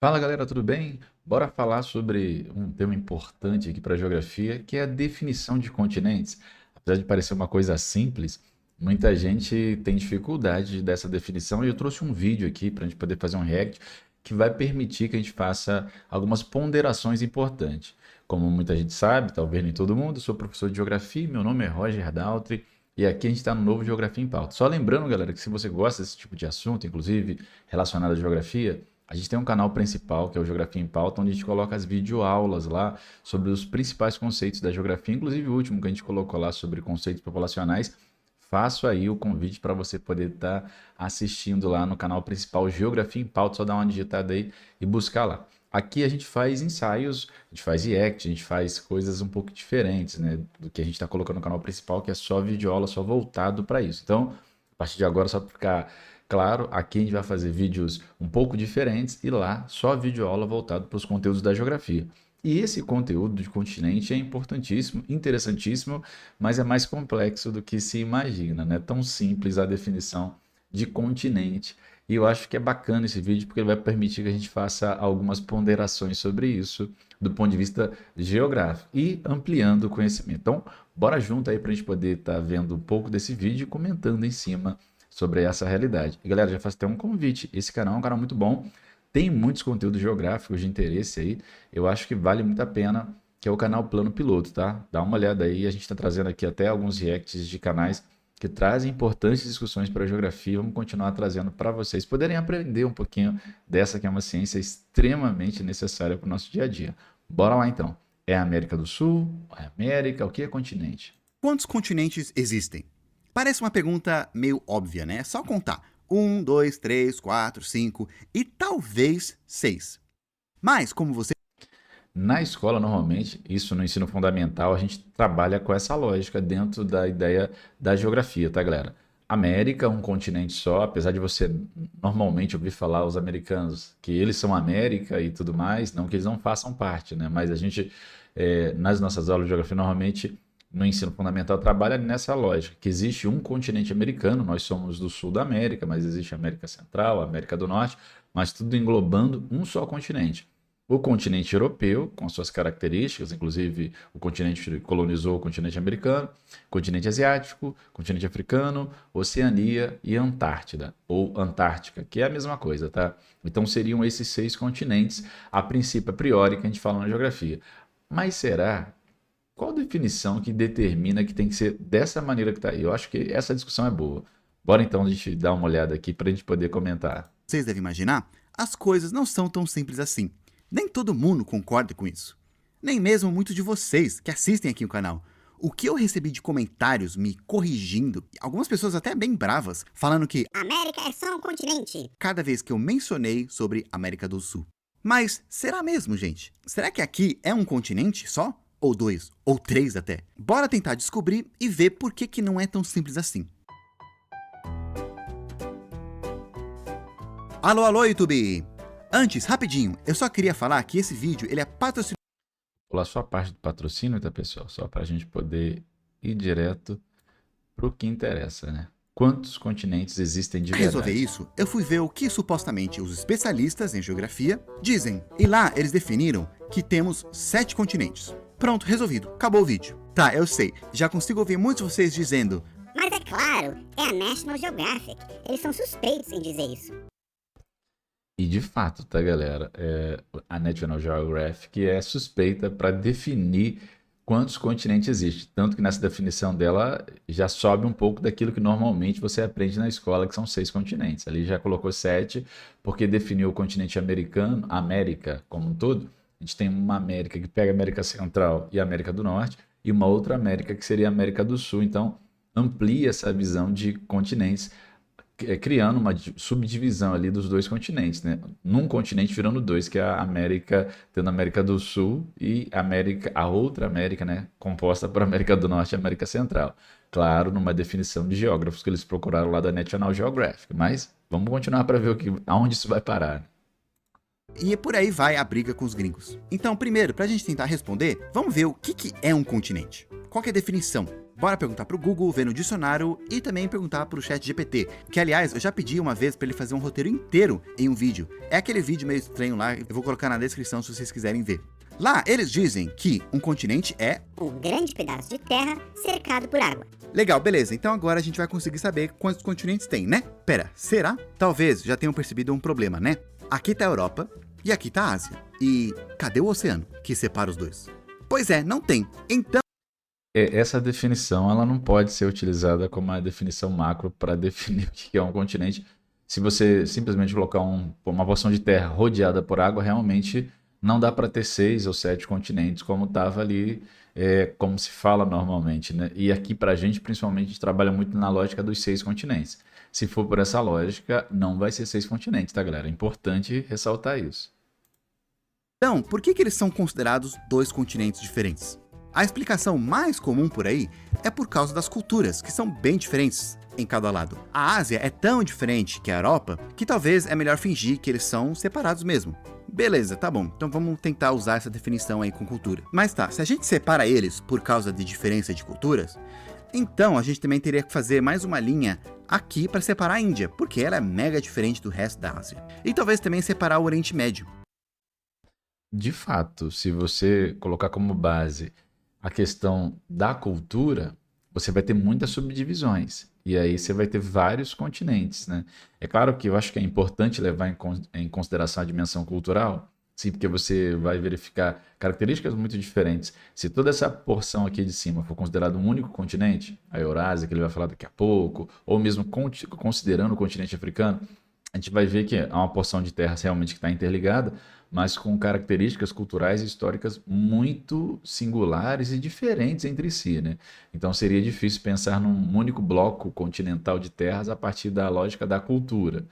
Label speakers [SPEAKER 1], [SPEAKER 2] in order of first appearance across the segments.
[SPEAKER 1] Fala galera, tudo bem? Bora falar sobre um tema importante aqui para a geografia, que é a definição de continentes. Apesar de parecer uma coisa simples, muita gente tem dificuldade dessa definição e eu trouxe um vídeo aqui para a gente poder fazer um react que vai permitir que a gente faça algumas ponderações importantes. Como muita gente sabe, talvez nem todo mundo, eu sou professor de geografia, meu nome é Roger Daltri e aqui a gente está no novo Geografia em Pauta. Só lembrando, galera, que se você gosta desse tipo de assunto, inclusive relacionado à geografia, a gente tem um canal principal, que é o Geografia em Pauta, onde a gente coloca as videoaulas lá sobre os principais conceitos da geografia, inclusive o último que a gente colocou lá sobre conceitos populacionais. Faço aí o convite para você poder estar assistindo lá no canal principal Geografia em Pauta, só dar uma digitada aí e buscar lá. Aqui a gente faz ensaios, a gente faz react, a gente faz coisas um pouco diferentes, né, do que a gente está colocando no canal principal, que é só videoaula, só voltado para isso. Então, a partir de agora, só para ficar claro, aqui a gente vai fazer vídeos um pouco diferentes e lá só videoaula voltado para os conteúdos da geografia. E esse conteúdo de continente é importantíssimo, interessantíssimo, mas é mais complexo do que se imagina, não é tão simples a definição de continente. E eu acho que é bacana esse vídeo porque ele vai permitir que a gente faça algumas ponderações sobre isso do ponto de vista geográfico e ampliando o conhecimento. Então, bora junto aí para a gente poder estar vendo um pouco desse vídeo e comentando em cima sobre essa realidade. E galera, já faço até um convite. Esse canal é um canal muito bom. Tem muitos conteúdos geográficos de interesse aí. Eu acho que vale muito a pena, que é o canal Plano Piloto, tá? Dá uma olhada aí. A gente está trazendo aqui até alguns reacts de canais que trazem importantes discussões para a geografia. Vamos continuar trazendo para vocês poderem aprender um pouquinho dessa que é uma ciência extremamente necessária para o nosso dia a dia. Bora lá então. É a América do Sul? É América? O que é continente?
[SPEAKER 2] Quantos continentes existem? Parece uma pergunta meio óbvia, né? É só contar. 1, 2, 3, 4, 5 e talvez 6. Mas, como você
[SPEAKER 1] Na escola, normalmente, isso no ensino fundamental, a gente trabalha com essa lógica dentro da ideia da geografia, tá, galera? América, um continente só, apesar de você normalmente ouvir falar os americanos que eles são América e tudo mais, não que eles não façam parte, né? Mas a gente, nas nossas aulas de geografia, normalmente no ensino fundamental trabalha nessa lógica, que existe um continente americano, nós somos do sul da América, mas existe a América Central, a América do Norte, mas tudo englobando um só continente. O continente europeu, com suas características, inclusive o continente colonizou o continente americano, continente asiático, continente africano, Oceania e Antártida, ou Antártica, que é a mesma coisa, tá? Então seriam esses 6 continentes, a princípio, a priori, que a gente fala na geografia. Mas será? Qual definição que determina que tem que ser dessa maneira que está aí? Eu acho que essa discussão é boa. Bora então a gente dar uma olhada aqui para a gente poder comentar.
[SPEAKER 2] devem imaginar, as coisas não são tão simples assim. Nem todo mundo concorda com isso. Nem mesmo muitos de vocês que assistem aqui o canal. O que eu recebi de comentários me corrigindo, algumas pessoas até bem bravas, falando que
[SPEAKER 3] América é só um continente.
[SPEAKER 2] cada vez que eu mencionei sobre América do Sul. Mas será mesmo, gente? Será que aqui é um continente só? Ou 2? Ou 3 até? Bora tentar descobrir e ver por que não é tão simples assim. Alô, alô, YouTube! Antes, rapidinho, eu só queria falar que esse vídeo ele é patrocinado.
[SPEAKER 1] Vou pular só a parte do patrocínio, tá, pessoal? Só para a gente poder ir direto para o que interessa, né? Quantos continentes existem de
[SPEAKER 2] Para resolver
[SPEAKER 1] verdade?
[SPEAKER 2] isso, eu fui ver o que supostamente os especialistas em geografia dizem. E lá eles definiram que temos 7 continentes. Pronto, resolvido. Acabou o vídeo. Tá, eu sei. Já consigo ouvir muitos de vocês dizendo:
[SPEAKER 3] Mas é claro, é a National Geographic. Eles são suspeitos em dizer isso.
[SPEAKER 1] E de fato, tá, galera? A National Geographic é suspeita para definir quantos continentes existem. Tanto que nessa definição dela já sobe um pouco daquilo que normalmente você aprende na escola, que são 6 continentes. Ali já colocou 7, porque definiu o continente americano, América como um todo. A gente tem uma América que pega a América Central e a América do Norte, e uma outra América que seria a América do Sul. Então, amplia essa visão de continentes criando uma subdivisão ali dos 2 continentes, né? Num continente virando 2, que é a América, tendo a América do Sul e a outra América, né? Composta por América do Norte e América Central. Claro, numa definição de geógrafos que eles procuraram lá da National Geographic, mas vamos continuar para ver aonde isso vai parar.
[SPEAKER 2] e por aí vai a briga com os gringos. Então, primeiro, pra gente tentar responder, vamos ver o que é um continente. Qual que é a definição? Bora perguntar pro Google, ver no dicionário e também perguntar pro ChatGPT, que aliás eu já pedi uma vez para ele fazer um roteiro inteiro em um vídeo. É aquele vídeo meio estranho lá, eu vou colocar na descrição se vocês quiserem ver. Lá eles dizem que um continente é
[SPEAKER 3] Um grande pedaço de terra cercado por água.
[SPEAKER 2] legal, beleza, então agora a gente vai conseguir saber quantos continentes tem, né? Pera, será? Talvez já tenham percebido um problema, né? Aqui tá a Europa e aqui tá a Ásia. E cadê o oceano que separa os dois? Pois é, não tem. Então,
[SPEAKER 1] Essa definição ela não pode ser utilizada como uma definição macro para definir o que é um continente. Se você simplesmente colocar uma porção de terra rodeada por água, realmente não dá para ter 6 ou 7 continentes, como estava ali, como se fala normalmente, né? E aqui para a gente, principalmente, a gente trabalha muito na lógica dos 6 continentes. Se for por essa lógica, não vai ser 6 continentes, tá, galera? É importante ressaltar isso.
[SPEAKER 2] por que eles são considerados dois continentes diferentes? A explicação mais comum por aí é por causa das culturas, que são bem diferentes em cada lado. A Ásia é tão diferente que a Europa que talvez é melhor fingir que eles são separados mesmo. Beleza, tá bom, então vamos tentar usar essa definição aí com cultura. Mas tá, se a gente separa eles por causa de diferença de culturas, então a gente também teria que fazer mais uma linha aqui para separar a Índia, porque ela é mega diferente do resto da Ásia. E talvez também separar o Oriente Médio.
[SPEAKER 1] De fato, se você colocar como base a questão da cultura, você vai ter muitas subdivisões. E aí você vai ter vários continentes, né? É claro que eu acho que é importante levar em consideração a dimensão cultural, sim, porque você vai verificar características muito diferentes. Se toda essa porção aqui de cima for considerada um único continente, a Eurásia, que ele vai falar daqui a pouco, ou mesmo considerando o continente africano, a gente vai ver que há uma porção de terras realmente que está interligada, mas com características culturais e históricas muito singulares e diferentes entre si, né? Então seria difícil pensar num único bloco continental de terras a partir da lógica da cultura.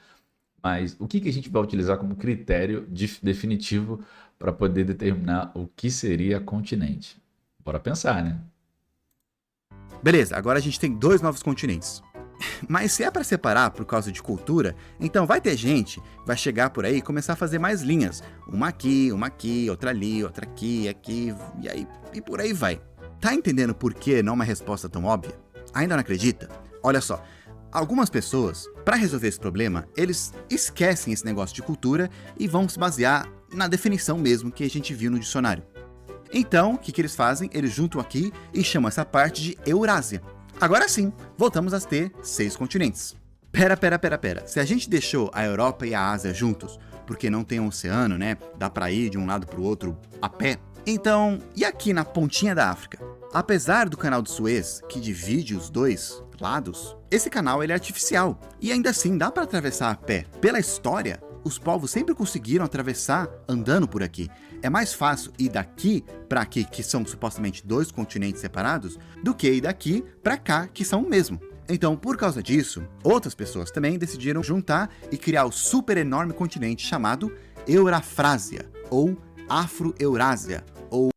[SPEAKER 1] Mas o que a gente vai utilizar como critério definitivo para poder determinar o que seria continente? Bora pensar, né?
[SPEAKER 2] Beleza, agora a gente tem dois novos continentes. Mas se é para separar por causa de cultura, então vai ter gente que vai chegar por aí e começar a fazer mais linhas. Uma aqui, outra ali, outra aqui, e aí e por aí vai. Tá entendendo por que não é uma resposta tão óbvia? Ainda não acredita? Olha só, algumas pessoas, para resolver esse problema, eles esquecem esse negócio de cultura e vão se basear na definição mesmo que a gente viu no dicionário. Então, o que eles fazem? Eles juntam aqui e chamam essa parte de Eurásia. Agora sim, voltamos a ter 6 continentes. Pera. Se a gente deixou a Europa e a Ásia juntos, porque não tem um oceano, né? Dá pra ir de um lado pro outro a pé. Então, e aqui na pontinha da África? Apesar do canal de Suez, que divide os dois lados, esse canal ele é artificial. E ainda assim dá pra atravessar a pé. Pela história, os povos sempre conseguiram atravessar andando por aqui. É mais fácil ir daqui para aqui, que são supostamente 2 continentes separados, do que ir daqui para cá, que são o mesmo. Então, por causa disso, outras pessoas também decidiram juntar e criar o super enorme continente chamado Eurafrásia, ou Afro-Eurásia, ou...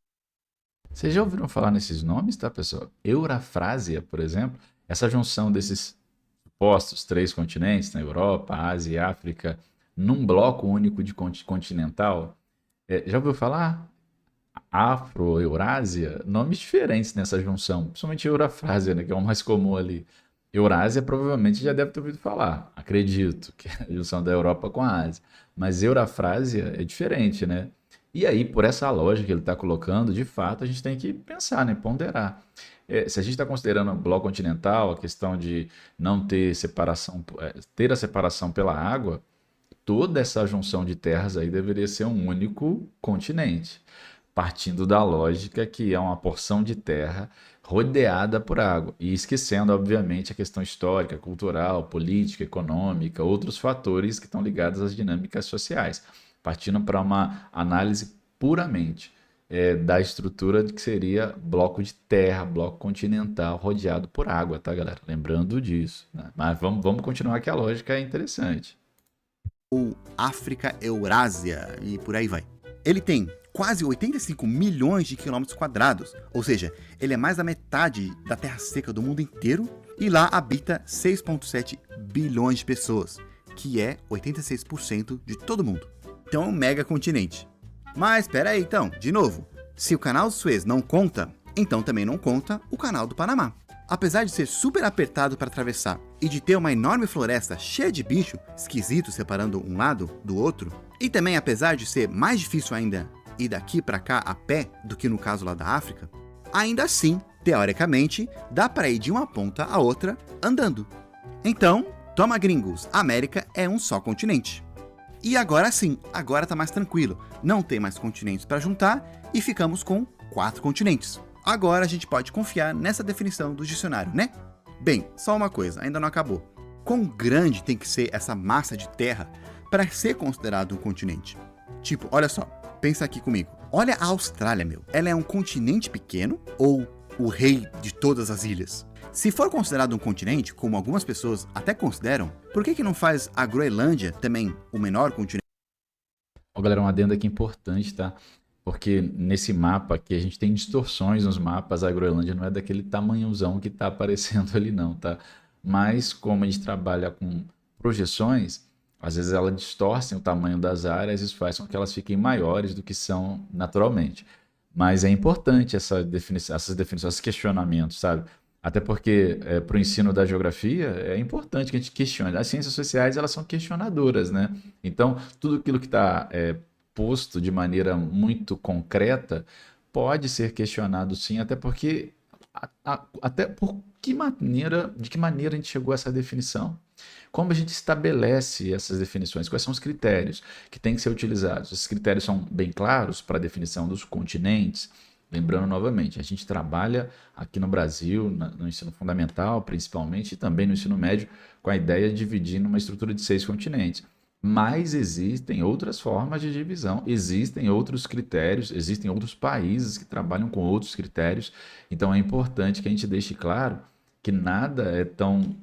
[SPEAKER 1] Vocês já ouviram falar nesses nomes, tá, pessoal? Eurafrásia, por exemplo, essa junção desses supostos 3 continentes, na Europa, Ásia e África, num bloco único de continental. Já ouviu falar? Afro-Eurásia? Nomes diferentes nessa junção, principalmente Eurafrásia, né, que é o mais comum ali. Eurásia provavelmente já deve ter ouvido falar, acredito, que é a junção da Europa com a Ásia. Mas Eurafrásia é diferente, né? E aí, por essa lógica que ele está colocando, de fato, a gente tem que pensar, né, ponderar. Se a gente está considerando o bloco continental, a questão de não ter separação, ter a separação pela água, toda essa junção de terras aí deveria ser um único continente, partindo da lógica que é uma porção de terra rodeada por água e esquecendo, obviamente, a questão histórica, cultural, política, econômica, outros fatores que estão ligados às dinâmicas sociais, partindo para uma análise puramente da estrutura de que seria bloco de terra, bloco continental rodeado por água, tá, galera? Lembrando disso, né? Mas vamos continuar que a lógica é interessante.
[SPEAKER 2] ou África-Eurásia, e por aí vai. Ele tem quase 85 milhões de quilômetros quadrados, ou seja, ele é mais da metade da terra seca do mundo inteiro, e lá habita 6,7 bilhões de pessoas, que é 86% de todo mundo. Então é um mega continente. Mas espera aí então, de novo, se o canal de Suez não conta, então também não conta o canal do Panamá. Apesar de ser super apertado para atravessar e de ter uma enorme floresta cheia de bicho esquisito separando um lado do outro, e também apesar de ser mais difícil ainda ir daqui para cá a pé do que no caso lá da África, ainda assim, teoricamente, dá para ir de uma ponta a outra andando. Então, toma gringos, a América é um só continente. E agora sim, agora tá mais tranquilo, não tem mais continentes para juntar e ficamos com 4 continentes. Agora a gente pode confiar nessa definição do dicionário, né? Bem, só uma coisa, ainda não acabou. Quão grande tem que ser essa massa de terra para ser considerado um continente? Tipo, olha só, pensa aqui comigo. Olha a Austrália, meu. Ela é um continente pequeno ou o rei de todas as ilhas? Se for considerado um continente, como algumas pessoas até consideram, por que não faz a Groenlândia também o menor continente?
[SPEAKER 1] Ó, galera, um adendo aqui importante, tá? Porque nesse mapa aqui a gente tem distorções nos mapas, a Groenlândia não é daquele tamanhozão que tá aparecendo ali não, tá? Mas como a gente trabalha com projeções, às vezes elas distorcem o tamanho das áreas e isso faz com que elas fiquem maiores do que são naturalmente. Mas é importante essas definições, esses questionamentos, sabe? Até porque para o ensino da geografia é importante que a gente questione. As ciências sociais elas são questionadoras, né? Então tudo aquilo que está posto de maneira muito concreta pode ser questionado sim, até porque até de que maneira a gente chegou a essa definição? Como a gente estabelece essas definições? Quais são os critérios que têm que ser utilizados? Esses critérios são bem claros para a definição dos continentes. Lembrando novamente, a gente trabalha aqui no Brasil, no ensino fundamental principalmente, e também no ensino médio, com a ideia de dividir numa estrutura de 6 continentes. Mas existem outras formas de divisão, existem outros critérios, existem outros países que trabalham com outros critérios. Então é importante que a gente deixe claro que nada é tão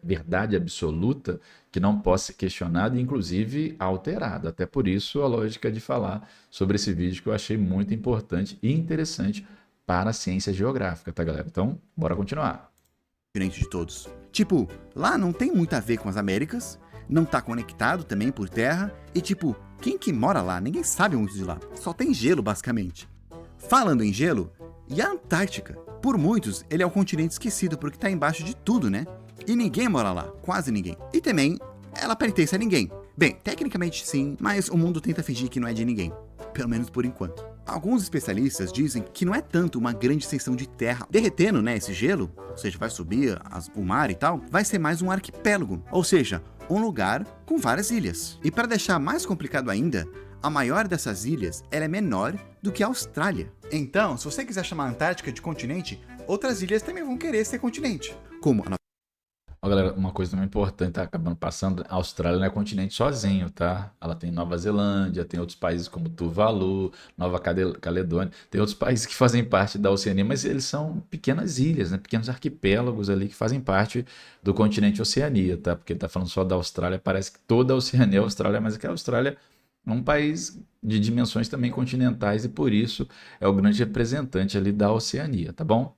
[SPEAKER 1] verdade absoluta que não possa ser questionado e inclusive alterado. Até por isso a lógica de falar sobre esse vídeo que eu achei muito importante e interessante para a ciência geográfica, tá, galera? Então, bora continuar.
[SPEAKER 2] Diferente de todos. Tipo, lá não tem muito a ver com as Américas, não tá conectado também por terra, e tipo, quem que mora lá? Ninguém sabe muito de lá, só tem gelo basicamente. Falando em gelo, e a Antártica? Por muitos, ele é um continente esquecido porque tá embaixo de tudo, né? E ninguém mora lá, quase ninguém. E também, ela pertence a ninguém. Bem, tecnicamente sim, mas o mundo tenta fingir que não é de ninguém. Pelo menos por enquanto. Alguns especialistas dizem que não é tanto uma grande extensão de terra derretendo, né, esse gelo, ou seja, vai subir o mar e tal, vai ser mais um arquipélago, ou seja, um lugar com várias ilhas. E para deixar mais complicado ainda, a maior dessas ilhas ela é menor do que a Austrália. Então, se você quiser chamar a Antártica de continente, outras ilhas também vão querer ser continente, como a
[SPEAKER 1] Ó, galera, uma coisa também importante, tá acabando passando, a Austrália não é continente sozinho, tá? Ela tem Nova Zelândia, tem outros países como Tuvalu, Nova Caledônia, tem outros países que fazem parte da Oceania, mas eles são pequenas ilhas, né? Pequenos arquipélagos ali que fazem parte do continente Oceania, tá? Porque tá falando só da Austrália, parece que toda a Oceania é a Austrália, mas é que a Austrália é um país de dimensões também continentais e por isso é o grande representante ali da Oceania, tá bom?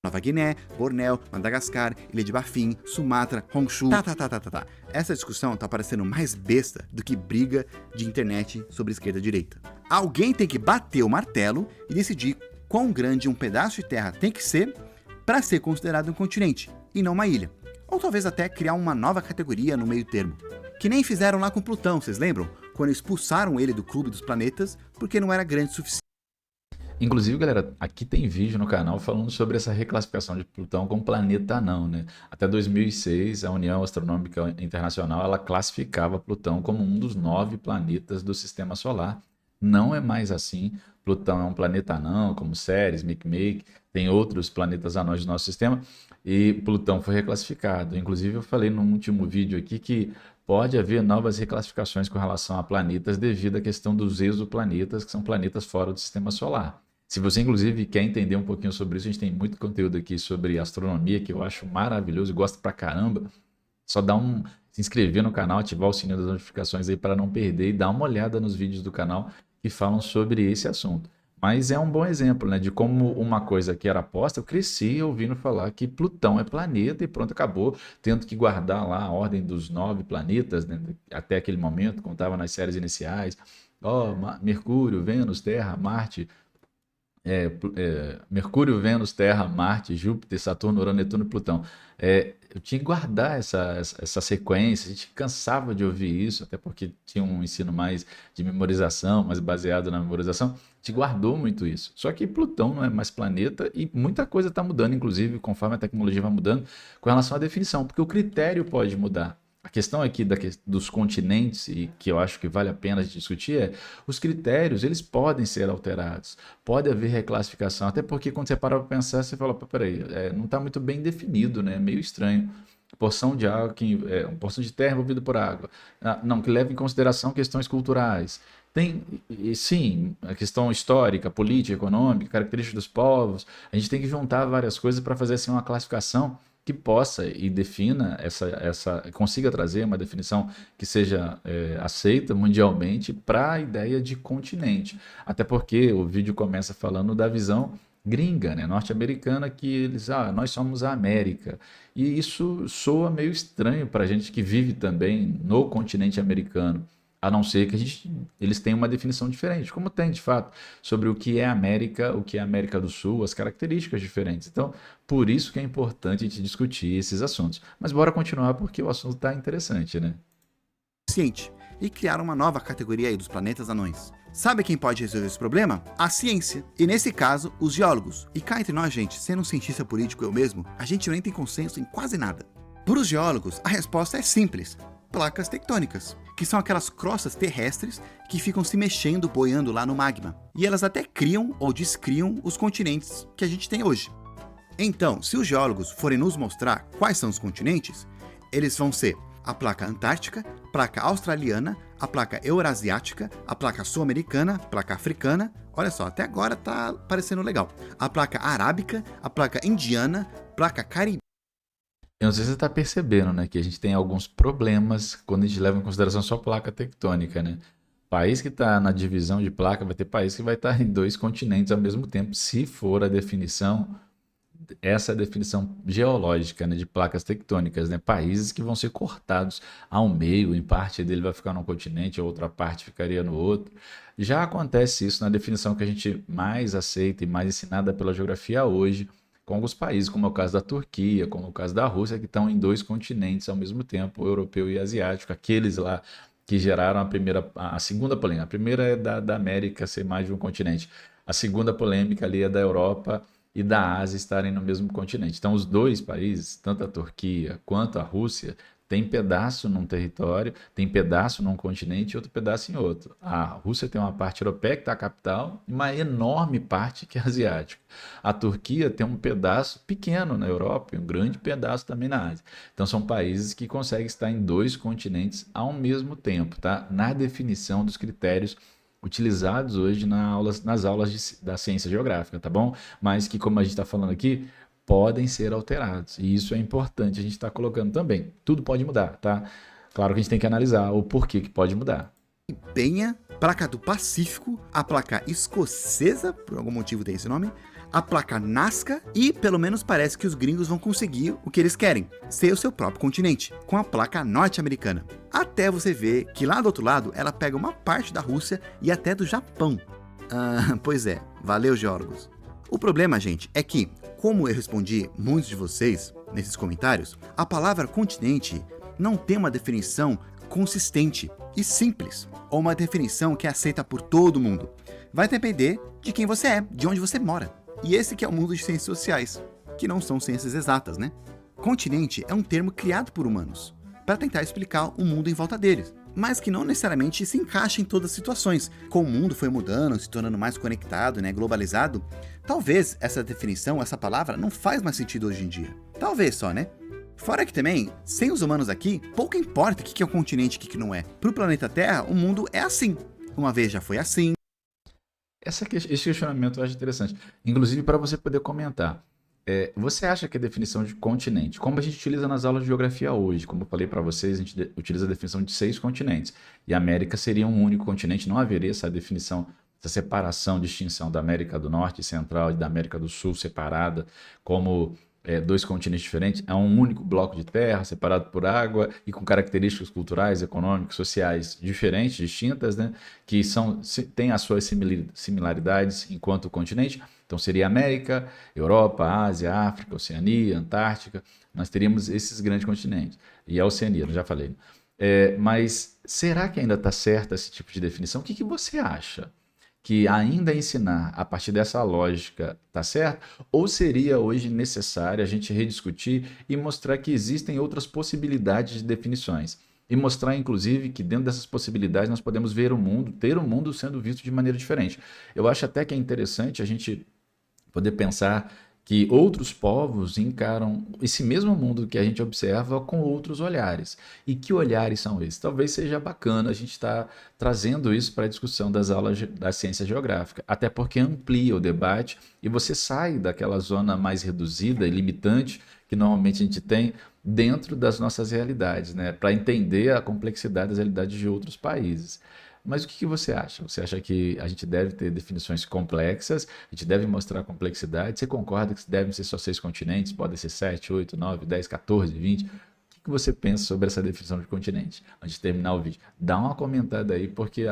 [SPEAKER 2] Nova Guiné, Bornéu, Madagascar, Ilha de Bafim, Sumatra, Honshu. Tá. Essa discussão tá parecendo mais besta do que briga de internet sobre esquerda e direita. Alguém tem que bater o martelo e decidir quão grande um pedaço de terra tem que ser para ser considerado um continente e não uma ilha. Ou talvez até criar uma nova categoria no meio termo. Que nem fizeram lá com Plutão, vocês lembram? Quando expulsaram ele do clube dos planetas porque não era grande o suficiente.
[SPEAKER 1] Inclusive, galera, aqui tem vídeo no canal falando sobre essa reclassificação de Plutão como planeta anão, né? Até 2006, a União Astronômica Internacional, ela classificava Plutão como um dos 9 planetas do Sistema Solar. Não é mais assim. Plutão é um planeta anão, como Ceres, Makemake, tem outros planetas anões do nosso sistema, e Plutão foi reclassificado. Inclusive, eu falei no último vídeo aqui que pode haver novas reclassificações com relação a planetas devido à questão dos exoplanetas, que são planetas fora do Sistema Solar. Se você, inclusive, quer entender um pouquinho sobre isso, a gente tem muito conteúdo aqui sobre astronomia, que eu acho maravilhoso e gosto pra caramba. Só se inscrever no canal, ativar o sininho das notificações aí para não perder e dar uma olhada nos vídeos do canal que falam sobre esse assunto. Mas é um bom exemplo, né, de como uma coisa que era aposta, eu cresci ouvindo falar que Plutão é planeta e pronto, acabou, tendo que guardar lá a ordem dos 9 planetas, né, até aquele momento, contava nas séries iniciais, Mercúrio, Vênus, Terra, Marte, Mercúrio, Vênus, Terra, Marte, Júpiter, Saturno, Urano, Netuno e Plutão. Eu tinha que guardar essa sequência, a gente cansava de ouvir isso, até porque tinha um ensino mais de memorização, mais baseado na memorização, a gente guardou muito isso. Só que Plutão não é mais planeta e muita coisa está mudando, inclusive, conforme a tecnologia vai mudando, com relação à definição, porque o critério pode mudar. A questão aqui dos continentes, e que eu acho que vale a pena a gente discutir, é os critérios, eles podem ser alterados, pode haver reclassificação, até porque quando você para para pensar, você fala, peraí, não está muito bem definido, né? É meio estranho. Porção de água, uma porção de terra envolvida por água. Não, que leva em consideração questões culturais. Tem, sim, a questão histórica, política, econômica, características dos povos. A gente tem que juntar várias coisas para fazer assim, uma classificação que possa e defina consiga trazer uma definição que seja aceita mundialmente para a ideia de continente. Até porque o vídeo começa falando da visão gringa, né, norte-americana, que nós somos a América. E isso soa meio estranho para a gente que vive também no continente americano, a não ser que eles tenham uma definição diferente, como tem de fato, sobre o que é América, o que é América do Sul, as características diferentes. Então, por isso que é importante a gente discutir esses assuntos. Mas bora continuar porque o assunto está interessante, né?
[SPEAKER 2] Ciente, e criaram uma nova categoria aí dos planetas anões. Sabe quem pode resolver esse problema? A ciência. E nesse caso, os geólogos. E cá entre nós, gente, sendo um cientista político eu mesmo, a gente não entra em consenso em quase nada. Para os geólogos, a resposta é simples. Placas tectônicas, que são aquelas crostas terrestres que ficam se mexendo, boiando lá no magma. E elas até criam ou descriam os continentes que a gente tem hoje. Então, se os geólogos forem nos mostrar quais são os continentes, eles vão ser a placa antártica, placa australiana, a placa eurasiática, a placa sul-americana, placa africana, olha só, até agora tá parecendo legal, a placa arábica, a placa indiana, placa caribenha.
[SPEAKER 1] Eu não sei se você está percebendo, né, que a gente tem alguns problemas quando a gente leva em consideração só placa tectônica, né? País que está na divisão de placa vai ter país que vai estar em dois continentes ao mesmo tempo, se for a definição, essa é a definição geológica, né, de placas tectônicas, né? Países que vão ser cortados ao meio, em parte dele vai ficar num continente, a outra parte ficaria no outro. Já acontece isso na definição que a gente mais aceita e mais ensinada pela geografia hoje, com alguns países, como é o caso da Turquia, como é o caso da Rússia, que estão em dois continentes ao mesmo tempo, o europeu e asiático, aqueles lá que geraram a segunda polêmica. A primeira é da América ser mais de um continente. A segunda polêmica ali é da Europa e da Ásia estarem no mesmo continente. Então, os dois países, tanto a Turquia quanto a Rússia, tem pedaço num território, tem pedaço num continente e outro pedaço em outro. A Rússia tem uma parte europeia, que está a capital, e uma enorme parte que é asiática. A Turquia tem um pedaço pequeno na Europa e um grande pedaço também na Ásia. Então são países que conseguem estar em dois continentes ao mesmo tempo, tá? Na definição dos critérios utilizados hoje nas aulas da ciência geográfica, tá bom? Mas que, como a gente está falando aqui, podem ser alterados. E isso é importante a gente estar colocando também. Tudo pode mudar, tá? Claro que a gente tem que analisar o porquê que pode mudar.
[SPEAKER 2] Penha, placa do Pacífico, a placa escocesa, por algum motivo tem esse nome, a placa Nazca e, pelo menos parece que os gringos vão conseguir o que eles querem, ser o seu próprio continente, com a placa norte-americana. Até você ver que lá do outro lado ela pega uma parte da Rússia e até do Japão. Pois é, valeu geólogos. O problema, gente, é que, como eu respondi muitos de vocês nesses comentários, a palavra continente não tem uma definição consistente e simples, ou uma definição que é aceita por todo mundo. Vai depender de quem você é, de onde você mora. E esse que é o mundo de ciências sociais, que não são ciências exatas, né? Continente é um termo criado por humanos, para tentar explicar o mundo em volta deles, mas que não necessariamente se encaixa em todas as situações. Como o mundo foi mudando, se tornando mais conectado, né, globalizado, talvez essa definição, essa palavra, não faz mais sentido hoje em dia. Talvez só, né? Fora que também, sem os humanos aqui, pouco importa o que é um continente e o que não é. Para o planeta Terra, o mundo é assim. Uma vez já foi assim.
[SPEAKER 1] Esse questionamento eu acho interessante. Inclusive para você poder comentar. Você acha que a definição de continente, como a gente utiliza nas aulas de geografia hoje, como eu falei para vocês, a gente utiliza a definição de 6 continentes. E a América seria um único continente, não haveria essa definição, essa separação, distinção da América do Norte e Central e da América do Sul separada, como dois continentes diferentes, é um único bloco de terra, separado por água e com características culturais, econômicas, sociais diferentes, distintas, né? Que têm as suas similaridades enquanto continente. Então seria América, Europa, Ásia, África, Oceania, Antártica, nós teríamos esses grandes continentes. E a Oceania, eu já falei. Mas será que ainda está certo esse tipo de definição? O que você acha? Que ainda ensinar a partir dessa lógica está certo? Ou seria hoje necessário a gente rediscutir e mostrar que existem outras possibilidades de definições? E mostrar, inclusive, que dentro dessas possibilidades nós podemos ver o mundo, ter o mundo sendo visto de maneira diferente. Eu acho até que é interessante a gente poder pensar que outros povos encaram esse mesmo mundo que a gente observa com outros olhares. E que olhares são esses? Talvez seja bacana a gente estar trazendo isso para a discussão das aulas da ciência geográfica, até porque amplia o debate e você sai daquela zona mais reduzida e limitante que normalmente a gente tem dentro das nossas realidades, né? Para entender a complexidade das realidades de outros países. Mas o que você acha? Você acha que a gente deve ter definições complexas? A gente deve mostrar complexidade? Você concorda que devem ser só 6 continentes? Podem ser 7, 8, 9, 10, 14, 20? O que você pensa sobre essa definição de continente? Antes de terminar o vídeo, dá uma comentada aí, porque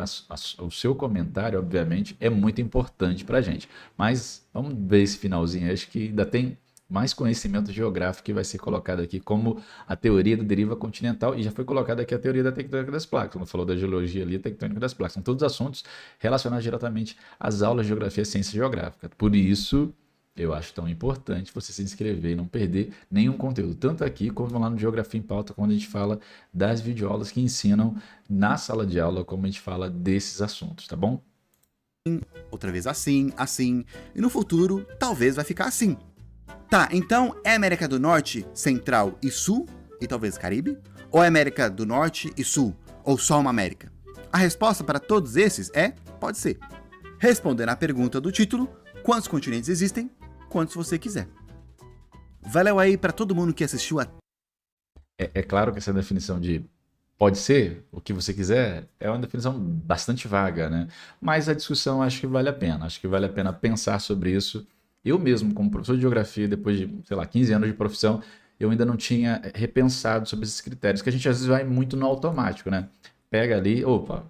[SPEAKER 1] o seu comentário, obviamente, é muito importante para a gente. Mas vamos ver esse finalzinho. Acho que ainda tem mais conhecimento geográfico que vai ser colocado aqui, como a teoria da deriva continental, e já foi colocada aqui a teoria da tectônica das placas, quando falou da geologia ali, a tectônica das placas. São todos assuntos relacionados diretamente às aulas de geografia e ciência geográfica. Por isso, eu acho tão importante você se inscrever e não perder nenhum conteúdo, tanto aqui como lá no Geografia em Pauta, quando a gente fala das videoaulas que ensinam na sala de aula, como a gente fala desses assuntos, tá bom?
[SPEAKER 2] Outra vez assim, assim, e no futuro talvez vai ficar assim. Tá, então é América do Norte, Central e Sul, e talvez Caribe? Ou é América do Norte e Sul, ou só uma América? A resposta para todos esses é, pode ser. Respondendo à pergunta do título, quantos continentes existem? Quantos você quiser. Valeu aí para todo mundo que assistiu a...
[SPEAKER 1] É claro que essa definição de pode ser o que você quiser é uma definição bastante vaga, né? Mas a discussão acho que vale a pena. Acho que vale a pena pensar sobre isso. Eu mesmo, como professor de geografia, depois de, sei lá, 15 anos de profissão, eu ainda não tinha repensado sobre esses critérios, que a gente às vezes vai muito no automático, né? Pega ali, opa,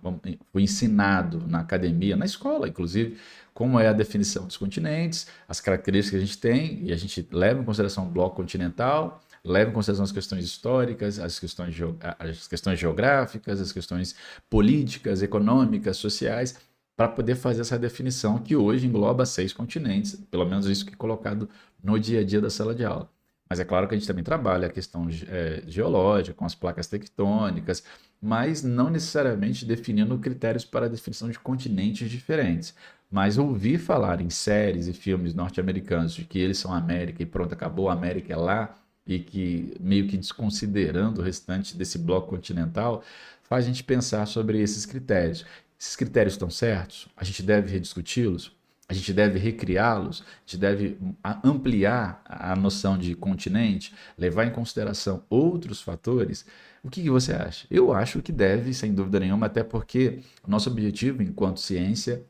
[SPEAKER 1] fui ensinado na academia, na escola, inclusive, como é a definição dos continentes, as características que a gente tem, e a gente leva em consideração o bloco continental, leva em consideração as questões históricas, as questões geográficas, as questões políticas, econômicas, sociais, para poder fazer essa definição que hoje engloba 6 continentes, pelo menos isso que é colocado no dia a dia da sala de aula. Mas é claro que a gente também trabalha a questão geológica, com as placas tectônicas, mas não necessariamente definindo critérios para a definição de continentes diferentes. Mas ouvir falar em séries e filmes norte-americanos de que eles são a América e pronto, acabou, a América é lá, e que meio que desconsiderando o restante desse bloco continental, faz a gente pensar sobre esses critérios. Esses critérios estão certos? A gente deve rediscuti-los? A gente deve recriá-los? A gente deve ampliar a noção de continente? Levar em consideração outros fatores? O que você acha? Eu acho que deve, sem dúvida nenhuma, até porque o nosso objetivo enquanto ciência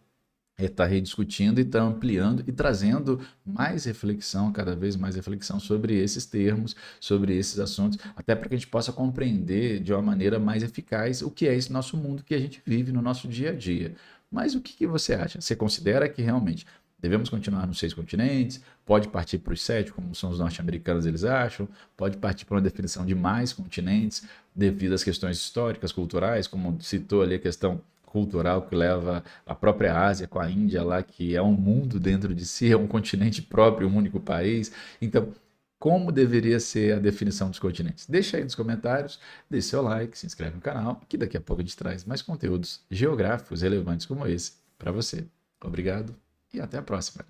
[SPEAKER 1] é estar rediscutindo e estar ampliando e trazendo mais reflexão, cada vez mais reflexão sobre esses termos, sobre esses assuntos, até para que a gente possa compreender de uma maneira mais eficaz o que é esse nosso mundo que a gente vive no nosso dia a dia. Mas o que você acha? Você considera que realmente devemos continuar nos 6 continentes? Pode partir para os 7, como são os norte-americanos, eles acham? Pode partir para uma definição de mais continentes, devido às questões históricas, culturais, como citou ali a questão cultural que leva a própria Ásia com a Índia lá, que é um mundo dentro de si, é um continente próprio, um único país. Então, como deveria ser a definição dos continentes? Deixa aí nos comentários, deixe seu like, se inscreve no canal, que daqui a pouco a gente traz mais conteúdos geográficos relevantes como esse para você. Obrigado e até a próxima.